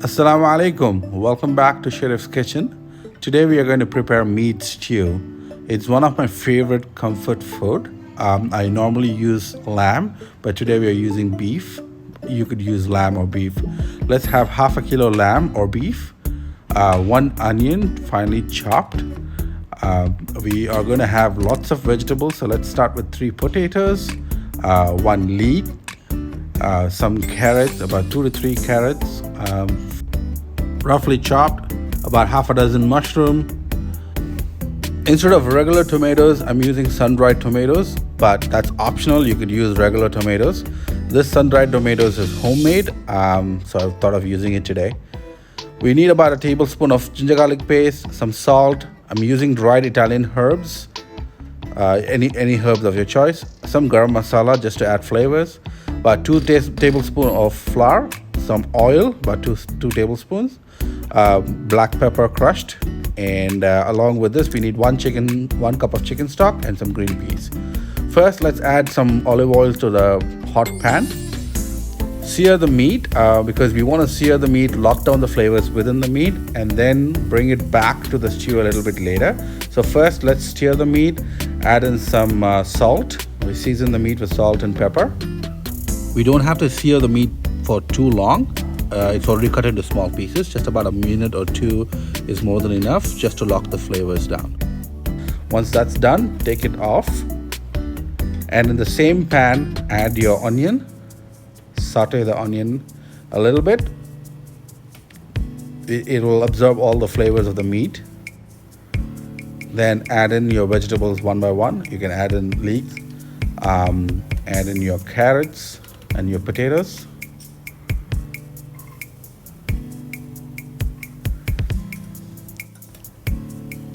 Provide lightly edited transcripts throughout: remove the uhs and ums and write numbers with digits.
Assalamu alaikum. Welcome back to Sheriff's Kitchen. Today we are going to prepare meat stew. It's one of my favorite comfort food. I normally use lamb, but today we are using beef. You could use lamb or beef. Let's have half a kilo lamb or beef, one onion finely chopped. We are going to have lots of vegetables, so let's start with 3 potatoes, one leek, some carrots, about 2 to 3 carrots, roughly chopped, about half a dozen mushroom. Instead of regular tomatoes, I'm using sun-dried tomatoes, but that's optional. You could use regular tomatoes. This sun-dried tomatoes is homemade, so I thought of using it today. We need about a tablespoon of ginger garlic paste, some salt. I'm using dried Italian herbs, any herbs of your choice, some garam masala just to add flavors, about 2 tablespoons of flour, some oil, about two tablespoons, black pepper crushed, and along with this we need 1 cup of chicken stock and some green peas. First, let's add some olive oil to the hot pan. Sear the meat because we want to sear the meat, lock down the flavors within the meat, and then bring it back to the stew a little bit later. So first, let's sear the meat, add in some salt. We season the meat with salt and pepper. We don't have to sear the meat for too long. It's already cut into small pieces. Just about a minute or two is more than enough just to lock the flavors down. Once that's done, take it off, and in the same pan add your onion. Saute the onion a little bit. It will absorb all the flavors of the meat. Then add in your vegetables one by one. You can add in leeks, add in your carrots and your potatoes.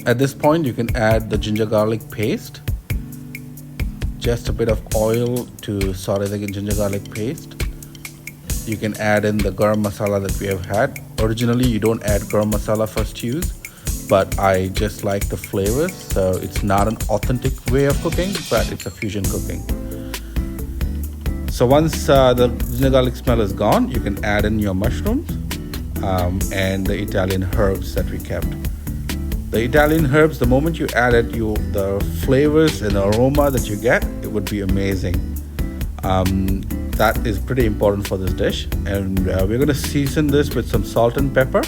At this point, you can add the ginger garlic paste. Just a bit of oil to saute the ginger garlic paste. You can add in the garam masala that we have had. Originally, you don't add garam masala for stews, but I just like the flavors. So it's not an authentic way of cooking, but it's a fusion cooking. So once the ginger garlic smell is gone, you can add in your mushrooms and the Italian herbs that we kept. The Italian herbs, the moment you add it, the flavors and the aroma that you get, it would be amazing. That is pretty important for this dish, and we're going to season this with some salt and pepper.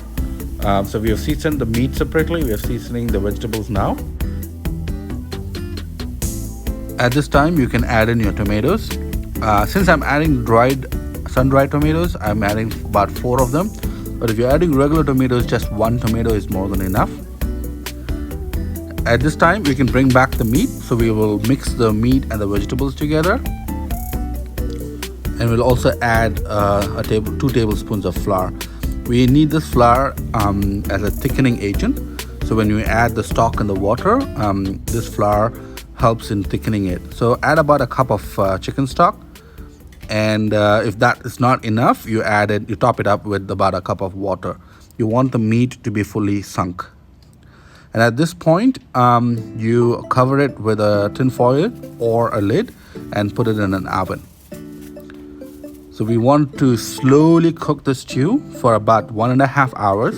So we have seasoned the meat separately. We are seasoning the vegetables now. At this time, you can add in your tomatoes. Since I'm adding sun-dried tomatoes, I'm adding about 4 of them. But if you're adding regular tomatoes, just 1 tomato is more than enough. At this time, we can bring back the meat. So we will mix the meat and the vegetables together. And we'll also add 2 tablespoons of flour. We need this flour as a thickening agent. So when you add the stock and the water, this flour helps in thickening it. So add about a cup of chicken stock. And if that is not enough, you top it up with about a cup of water. You want the meat to be fully sunk. And at this point, you cover it with a tin foil or a lid and put it in an oven. So we want to slowly cook the stew for about 1.5 hours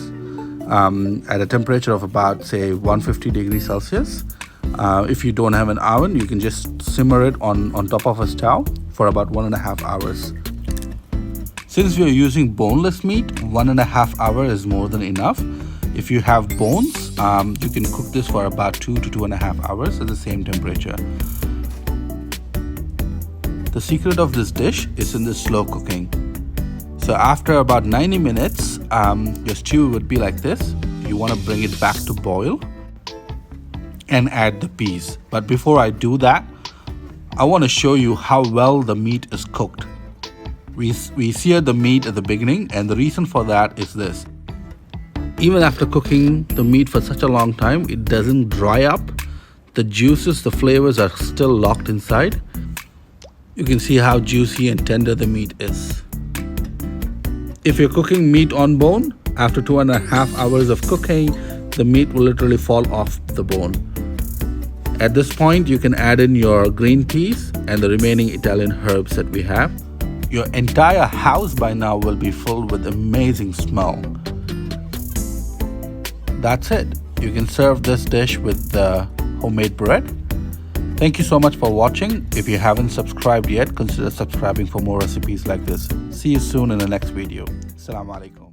at a temperature of about, say, 150 degrees Celsius. If you don't have an oven, you can just simmer it on top of a stove for about 1.5 hours. Since we are using boneless meat, 1.5 hours is more than enough. If you have bones, you can cook this for about 2 to 2.5 hours at the same temperature. The secret of this dish is in the slow cooking. So after about 90 minutes, your stew would be like this. You want to bring it back to boil and add the peas. But before I do that, I want to show you how well the meat is cooked. We sear the meat at the beginning, and the reason for that is this. Even after cooking the meat for such a long time, it doesn't dry up. The juices, the flavors are still locked inside. You can see how juicy and tender the meat is. If you're cooking meat on bone, after 2.5 hours of cooking, the meat will literally fall off the bone. At this point, you can add in your green peas and the remaining Italian herbs that we have. Your entire house by now will be filled with amazing smell. That's it. You can serve this dish with the homemade bread. Thank you so much for watching. If you haven't subscribed yet, consider subscribing for more recipes like this. See you soon in the next video. Assalamu alaikum.